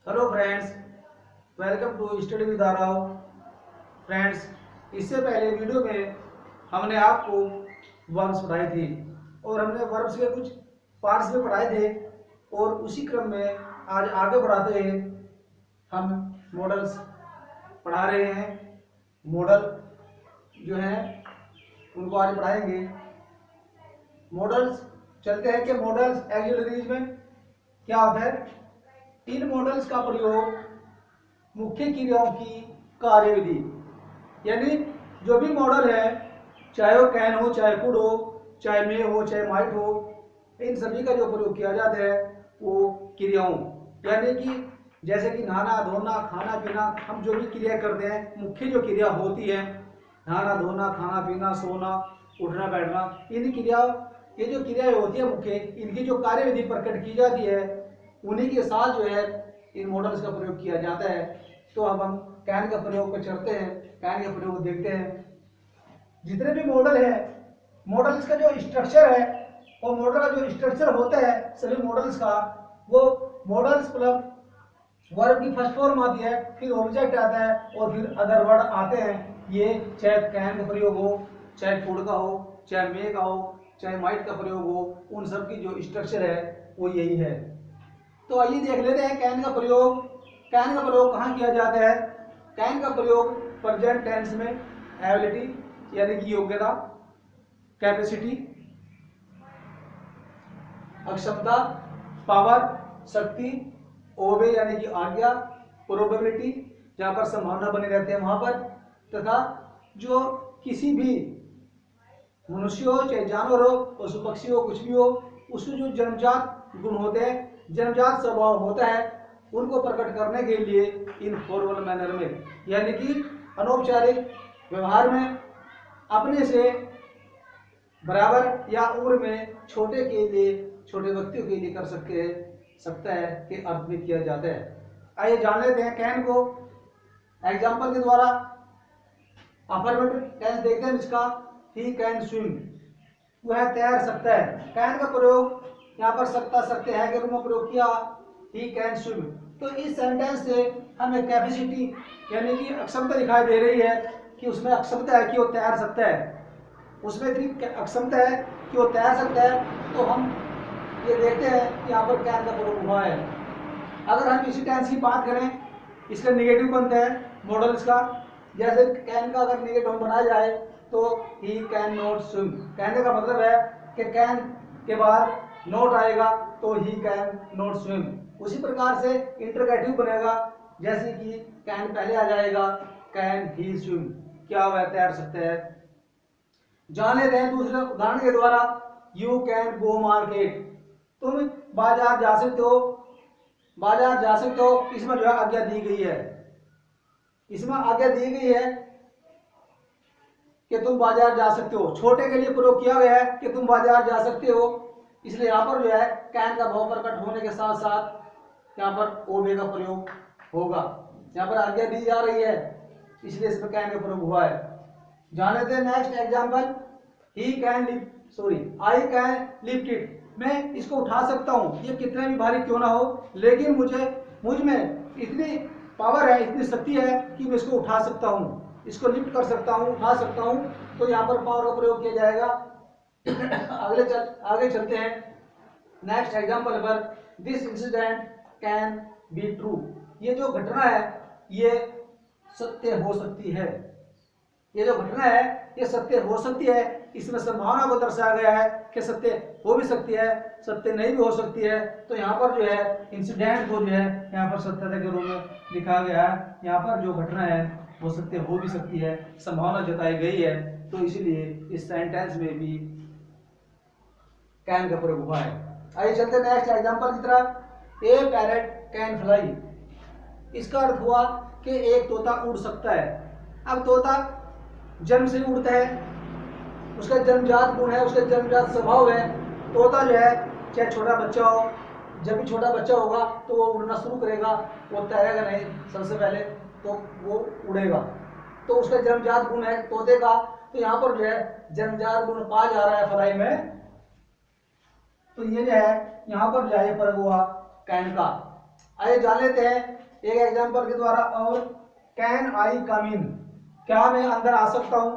Hello friends, welcome to study with Aarav. Friends, इससे पहले video में हमने आपको वर्ब्स पढ़ाई थी और हमने वर्ब्स के कुछ पार्ट्स में पढ़ाए थे और उसी क्रम में आज आगे बढ़ाते हुए हम मॉडल्स पढ़ा रहे हैं। मॉडल जो हैं उनको आज पढ़ाएंगे। मॉडल्स चलते हैं कि मॉडल्स ऑक्सिलरीज में क्या होता है। इन मॉडल्स का प्रयोग मुख्य क्रियाओं की कार्यविधि, यानी जो भी मॉडल है, चाहे वो कैन हो, चाहे कुड हो, चाहे मे हो, चाहे माइट हो, इन सभी का जो प्रयोग किया जाता है वो क्रियाओं, यानी कि जैसे कि नहाना धोना खाना पीना, हम जो भी क्रिया करते हैं, मुख्य जो क्रिया होती है नहाना धोना खाना पीना सोना उठना बैठना, इन क्रियाओं ये जो क्रियाएं होती है मुख्य, इनकी जो कार्यविधि प्रकट की जाती है उन्हीं के साथ जो है इन मॉडल्स का प्रयोग किया जाता है। तो अब हम कैन का प्रयोग पर चलते हैं, कैन का प्रयोग देखते हैं। जितने भी मॉडल है, मॉडल्स का जो स्ट्रक्चर है और मॉडल का जो स्ट्रक्चर होता है सभी मॉडल्स का, वो मॉडल्स मतलब वर्ब की फर्स्ट फॉर्म आती है, फिर ऑब्जेक्ट आता है और फिर अदर वर्ड आते हैं। ये चाहे कैन का प्रयोग हो, चाहे कुड का हो, चाहे मे का हो, चाहे माइट का प्रयोग हो, उन सब की जो स्ट्रक्चर है वो यही है। तो आइए देख लेते हैं कैन का प्रयोग। कैन का प्रयोग कहाँ किया जाता है। कैन का प्रयोग प्रेजेंट टेंस में एबिलिटी यानी कि योग्यता, कैपेसिटी, अक्षमता, पावर शक्ति, ओबे यानी कि आज्ञा, प्रोबेबिलिटी जहाँ पर संभावना बनी रहती है वहां पर, तथा जो किसी भी मनुष्य हो चाहे जानवर हो पशु पक्षी हो कुछ भी हो, उसमें जो जन्मजात गुण होते हैं, जन्मजात स्वभाव होता है, उनको प्रकट करने के लिए इन फॉर्मल मैनर में यानी कि अनौपचारिक व्यवहार में अपने से बराबर या उम्र में छोटे के लिए, छोटे व्यक्तियों के लिए कर सकता है कि अर्थ में किया जाता है। आइए जान लेते हैं कैन को एग्जाम्पल के द्वारा। अफर्मेटिव टेंस देखते हैं इसका, ही कैन स्विम, वह तैर सकता है। कैन का प्रयोग यहाँ पर सकते हैं के रूप में प्रयोग किया, ही कैन स्विम। तो इस सेंटेंस से हमें कैपेसिटी यानी कि अक्षमता दिखाई दे रही है कि उसमें अक्षमता है कि वो तैर सकता है, उसमें इतनी अक्षमता है कि वो तैर सकता है। तो हम ये देखते हैं कि यहाँ पर कैन का प्रयोग हुआ है। अगर हम इसी टेंस की बात करें, इसका नेगेटिव बनता है मॉडल्स का। जैसे कैन का अगर नेगेटिव बनाया जाए तो ही कैन नॉट स्विम, कहने का मतलब है कि कैन के बाद नॉट आएगा तो ही कैन नॉट स्विम। उसी प्रकार से इंटरगेटिव बनेगा, जैसे कि कैन पहले आ जाएगा, कैन ही स्विम, क्या वह तैर सकता है। जान लेते हैं दूसरे उदाहरण के द्वारा, यू कैन गो मार्केट, तुम बाजार जा सकते हो, बाजार जा सकते हो। इसमें जो है आज्ञा दी गई है, इसमें आज्ञा दी गई है कि तुम बाजार जा सकते हो, छोटे के लिए प्रयोग किया गया है कि तुम बाजार जा सकते हो, इसलिए यहाँ पर जो है कैन का भाव प्रकट होने के साथ साथ यहाँ पर ओबे का प्रयोग होगा। यहाँ पर आज्ञा दी जा रही है इसलिए इसमें कैन का प्रयोग हुआ है। जान लेते हैं next example, he can lift, I can lift it, मैं इसको उठा सकता हूँ, ये कितने भी भारी क्यों ना हो, लेकिन मुझ में इतनी पावर है, इतनी शक्ति है कि मैं इसको उठा सकता हूँ, इसको लिफ्ट कर सकता हूँ, उठा सकता हूँ। तो यहाँ पर पावर का प्रयोग किया जाएगा। आगे चलते हैं नेक्स्ट एग्जांपल पर, this incident can be true, ये जो घटना है ये सत्य हो सकती है, ये जो घटना है ये सत्य हो सकती है। इसमें संभावना को दर्शाया गया है कि सत्य हो भी सकती है, सत्य नहीं भी हो सकती है। तो यहाँ पर जो है इंसिडेंट को जो है यहाँ पर सत्यता के रूप में लिखा गया है। यहाँ पर जो घटना है वो सत्य हो भी सकती है, संभावना जताई गई है, तो इसीलिए इस सेंटेंस में भी कैन का प्रयोग हुआ है। आइए चलते नेक्स्ट एग्जांपल की तरफ, ए पैरेट कैन फ्लाई, इसका अर्थ हुआ कि एक तोता उड़ सकता है। अब तोता जन्म से उड़ता है, उसका जन्मजात गुण है, उसका जन्मजात स्वभाव है। तोता जो है चाहे छोटा बच्चा हो, जब भी छोटा बच्चा होगा तो वो उड़ना शुरू करेगा, वो तैरेगा नहीं सबसे पहले, तो वो उड़ेगा। तो उसका जन्मजात गुण है तोते का। तो यहाँ पर जो है जन्मजात गुण पाया जा रहा है फ्लाई में। तो ये जो है यहाँ पर जो है प्रयोग हुआ कैन का। आइए जान लेते हैं एक एग्जांपल के द्वारा। और कैन आई कम इन, क्या मैं अंदर आ सकता हूं,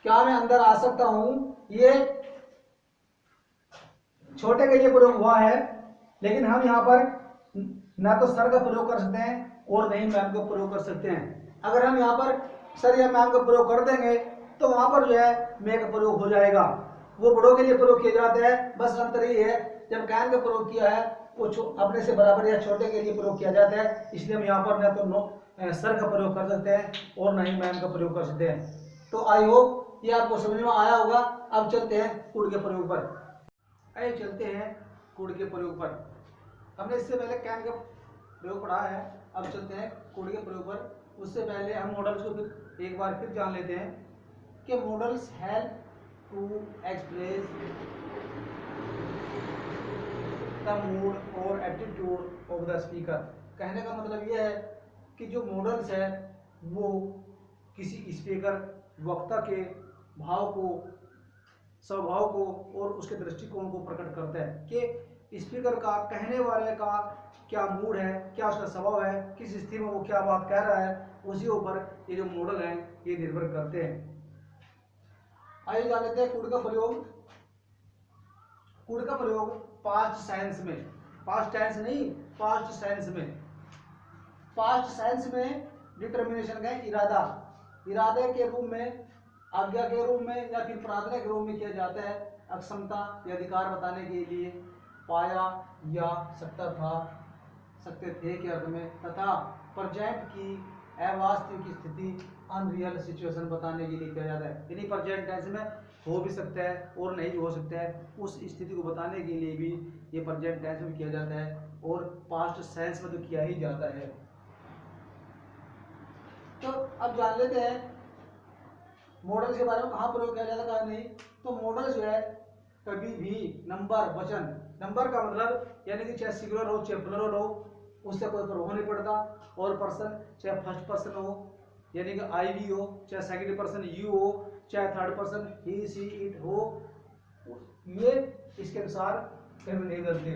क्या मैं अंदर आ सकता हूं, ये छोटे के लिए प्रयोग हुआ है, लेकिन हम यहाँ पर ना तो सर का प्रयोग कर सकते हैं और नहीं मैम का प्रयोग कर सकते हैं। अगर हम यहाँ पर सर या मैम का प्रयोग कर देंगे तो वहां पर जो है मे का प्रयोग हो जाएगा। वो बड़ों के लिए प्रयोग किया जाता है, बस अंतर ये है जब कैन का प्रयोग किया है वो अपने से बराबर या छोटे के लिए प्रयोग किया जाता है, इसलिए हम यहाँ पर ना तो सर का प्रयोग कर सकते हैं और ना ही मैम का प्रयोग कर सकते हैं। तो आई होप ये आपको समझ में आया होगा। अब चलते हैं कुड के प्रयोग पर। आइए चलते हैं कुड के प्रयोग पर। हमने इससे पहले कैन का प्रयोग पढ़ा है, अब चलते हैं कुड के प्रयोग पर। उससे पहले हम मॉडल्स को फिर एक बार फिर जान लेते हैं कि modals help to express the mood और एटीट्यूड ऑफ द स्पीकर। कहने का मतलब यह है कि जो मॉडल्स है वो किसी स्पीकर वक्ता के भाव को, स्वभाव को और उसके दृष्टिकोण को प्रकट करता है कि स्पीकर का, कहने वाले का क्या मूड है, क्या उसका स्वभाव है, किस स्थिति में वो क्या बात कह रहा है, उसी ऊपर ये जो मॉडल हैं ये निर्भर करते हैं। आइए जान लेते हैं कुड का प्रयोग। कुड का प्रयोग पास्ट टेंस में, पास्ट टेंस नहीं पास्ट टेंस में, पास्ट टेंस में डिटर्मिनेशन का इरादा, इरादे के रूप में, आज्ञा के रूप में या फिर प्रार्थना के रूप में किया जाता है। अक्षमता या अधिकार बताने के लिए पाया या सकता था, सकते थे के अर्थ में, तथा प्रेजेंट की अवास्तविक स्थिति, अनरियल सिचुएशन बताने के लिए किया जाता है। यानी प्रेजेंट टेंस में हो भी सकता है और नहीं भी हो सकता है, उस स्थिति को बताने के लिए भी ये प्रेजेंट टेंस में किया जाता है और पास्ट टेंस में तो किया ही जाता है। तो अब जान लेते हैं मॉडल्स के बारे में, कहाँ प्रयोग किया जाता है कहाँ नहीं। तो मॉडल जो है कभी भी नंबर, वचन, नंबर का मतलब यानी कि चाहे सिंगुलर हो चाहे प्लुरल हो उससे कोई प्रभाव नहीं पड़ता, और पर्सन चाहे फर्स्ट पर्सन हो यानी कि आई वी हो, चाहे सेकंड पर्सन यू हो, चाहे third person he see it हो, ये इसके अनुसार कभी नहीं बदलते।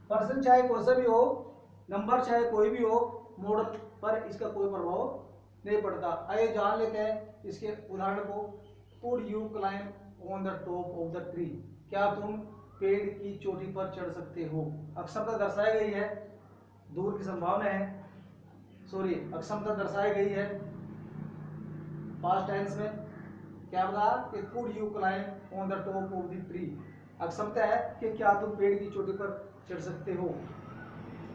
पर्सन चाहे कोई सा भी हो, नंबर चाहे कोई भी हो, मॉडल पर इसका कोई प्रभाव नहीं पड़ता। आइए जान लेते हैं इसके उदाहरण को। Could you climb on the top of the tree, क्या तुम पेड़ की चोटी पर चढ़ सकते हो। अक्षमता दर्शाई गई है, दूर की संभावना है, सॉरी अक्षमता दर्शाई गई है पास्ट टेंस में। क्या बता कि could you climb on the top of the tree, अक्षमता है कि क्या तुम पेड़ की चोटी पर चढ़ सकते हो।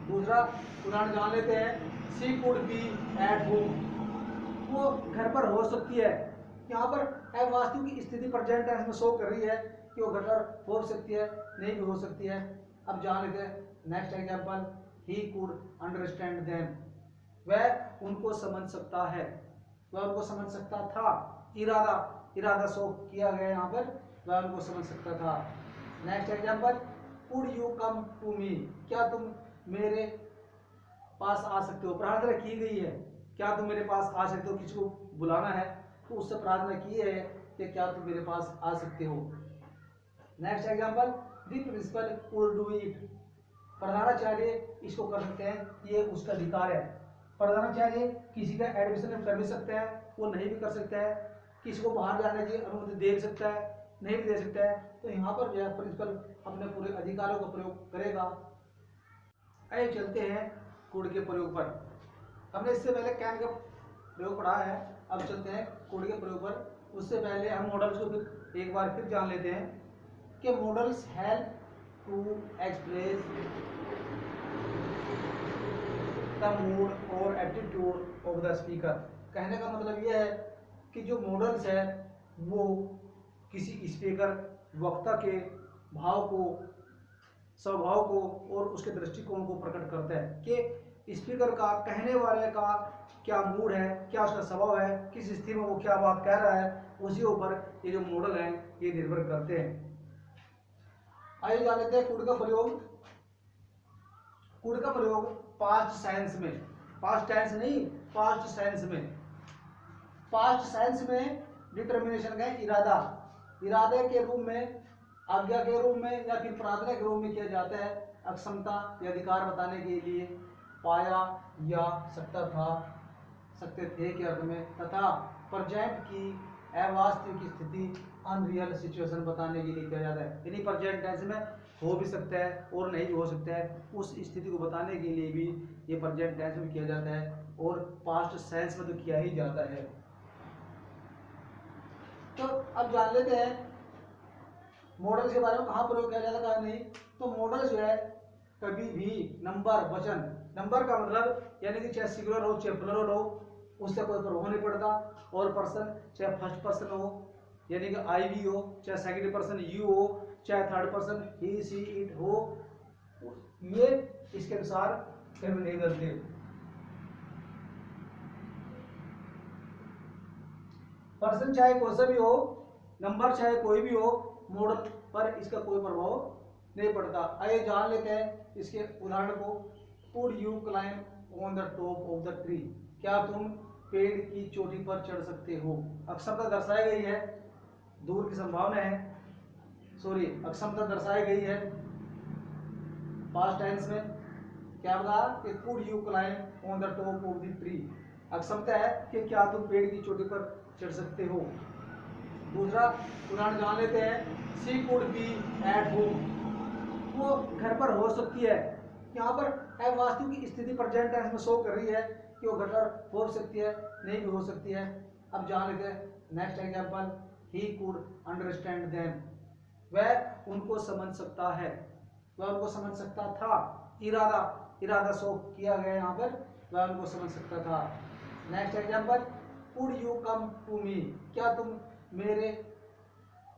दूसरा उदाहरण जान लेते हैं। She could be at home, वो घर पर हो सकती है। यहाँ पर वास्तविक स्थिति प्रेजेंट टेंस में शो कर रही है कि वो घर पर हो सकती है, नहीं भी हो सकती है। अब जान लेते हैं next example. He could understand them, वह उनको समझ सकता है, वह उनको समझ सकता था। इरादा, इरादा शो किया गया यहाँ पर, वह उनको समझ सकता था। Next example. Could you come to me, क्या तुम मेरे पास आ सकते हो। प्रार्थना की गई है, क्या तुम मेरे पास आ सकते हो, किसी को बुलाना है तो उससे प्रार्थना की है कि क्या तुम मेरे पास आ सकते हो। Next example. The principal could do it, प्रधानाचार्य इसको कर सकते हैं, ये उसका अधिकार है। प्रधानाचार्य किसी का एडमिशन कर भी सकता है, वो नहीं भी कर सकता है, किसी को बाहर जाने की अनुमति दे सकता है, नहीं भी दे सकता है। तो यहाँ पर जो है प्रिंसिपल अपने पूरे अधिकारों का प्रयोग करेगा। आइए चलते हैं कुड के प्रयोग पर। हमने इससे पहले कैन का प्रयोग पढ़ा है, अब चलते हैं कुड के प्रयोग पर। उससे पहले हम मॉडल्स को फिर एक बार फिर जान लेते हैं कि modals help to express the mood और एटीट्यूड ऑफ द स्पीकर। कहने का मतलब यह है कि जो मॉडल्स है वो किसी स्पीकर वक्ता के भाव को, स्वभाव को और उसके दृष्टिकोण को प्रकट करता है कि स्पीकर का, कहने वाले का क्या मूड है, क्या उसका स्वभाव है, किस स्थिति में वो क्या बात कह रहा है, उसी ऊपर ये जो मॉडल हैं ये निर्भर करते हैं। आइए जान लेते हैं कुड का प्रयोग। कुड का प्रयोग पास्ट टेंस में, पास्ट टेंस नहीं पास्ट टेंस में, पास्ट टेंस में डिटर्मिनेशन का इरादा, इरादे के रूप में, आज्ञा के रूप में या फिर प्रार्थना के रूप में किया जाता है। अक्षमता या अधिकार बताने के लिए पाया या सकता था, सकते थे के अर्थ में, तथा प्रेजेंट की अवास्तविक स्थिति अनरियल सिचुएशन बताने के लिए किया जाता है। यानी प्रेजेंट टेंस में हो भी सकता है और नहीं भी हो सकता है, उस स्थिति को बताने के लिए भी ये प्रेजेंट टेंस में किया जाता है और पास्ट सेंस में तो किया ही जाता है। तो अब जान लेते हैं मॉडल्स के बारे में, कहाँ प्रयोग किया जाता है कहाँ नहीं। तो मॉडल जो है कभी भी नंबर वचन, नंबर का मतलब यानी कि चाहे सिंगुलर हो चाहे प्लुरल हो उससे कोई प्रभाव नहीं पड़ता, और पर्सन चाहे फर्स्ट पर्सन हो यानी कि आई वी हो, चाहे सेकंड पर्सन यू हो, चाहे third person he see it हो, ये इसके अनुसार फिर नहीं बदलते। पर्सन चाहे कोई सा भी हो, नंबर चाहे कोई भी हो, मॉडल पर इसका कोई प्रभाव नहीं पड़ता। आइए जान लेते हैं इसके उदाहरण को। Could you climb on the top of the tree, क्या तुम पेड़ की चोटी पर चढ़ सकते हो। अक्षमता दर्शाई गई है, दूर की संभावना है, सॉरी अक्षमता दर्शाई गई है पास्ट टेंस में। क्या बता कि could you climb on the top of the tree, अक्षमता है कि क्या तुम पेड़ की चोटी पर चढ़ सकते हो। दूसरा उदाहरण जान लेते हैं। She could be at home, वो घर पर हो सकती है। यहाँ पर अवास्तविक स्थिति प्रेजेंट टेंस में शो कर रही है कि वो घर पर हो सकती है, नहीं भी हो सकती है। अब जान लेते हैं next example. He could understand them, वह उनको समझ सकता है, वह उनको समझ सकता था। इरादा, इरादा शो किया गया यहाँ पर, वह उनको समझ सकता था। Next example. Could you come to me, क्या तुम मेरे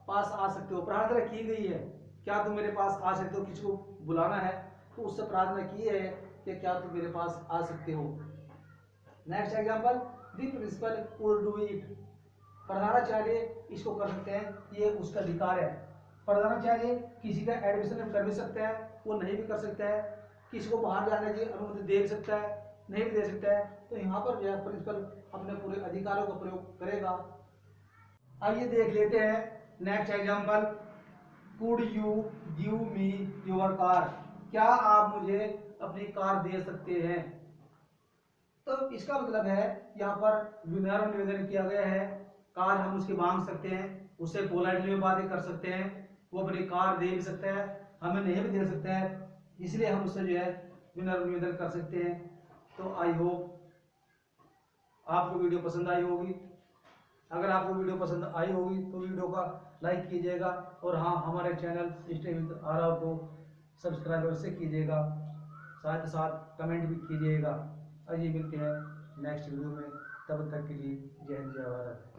पास आ सकते हो। प्रार्थना की गई है, क्या तुम मेरे पास आ सकते हो, किसी को बुलाना है तो उससे प्रार्थना की है कि क्या तुम मेरे पास आ सकते हो। Next example. The principal could do it, प्रधानाचार्य इसको कर सकते हैं, ये उसका अधिकार है। प्रधानाचार्य किसी का एडमिशन कर भी सकता है, वो नहीं भी कर सकता है, किसी को बाहर जाने की अनुमति दे भी सकता है, नहीं भी दे सकता है। तो यहाँ पर जो है प्रिंसिपल अपने पूरे अधिकारों का प्रयोग करेगा। आइए देख लेते हैं next example. Could you give me your car, क्या आप मुझे अपनी कार दे सकते हैं। तो इसका मतलब है यहाँ पर विनम्र निवेदन किया गया है, कार हम उसकी मांग सकते हैं, उससे पोलाइटली में बातें कर सकते हैं, वो अपनी कार दे भी सकता है, हमें नहीं भी दे सकता है, इसलिए हम उससे जो है विनम्र निवेदन कर सकते हैं। तो आई होप आपको वीडियो पसंद आई होगी। अगर आपको वीडियो पसंद आई होगी तो वीडियो का लाइक कीजिएगा, और हाँ हमारे चैनल स्टे विद आरव को सब्सक्राइब अवश्य कीजिएगा, साथ ही साथ कमेंट भी कीजिएगा। आइए मिलते हैं नेक्स्ट वीडियो में, तब तक के लिए जय हिंद जय भारत।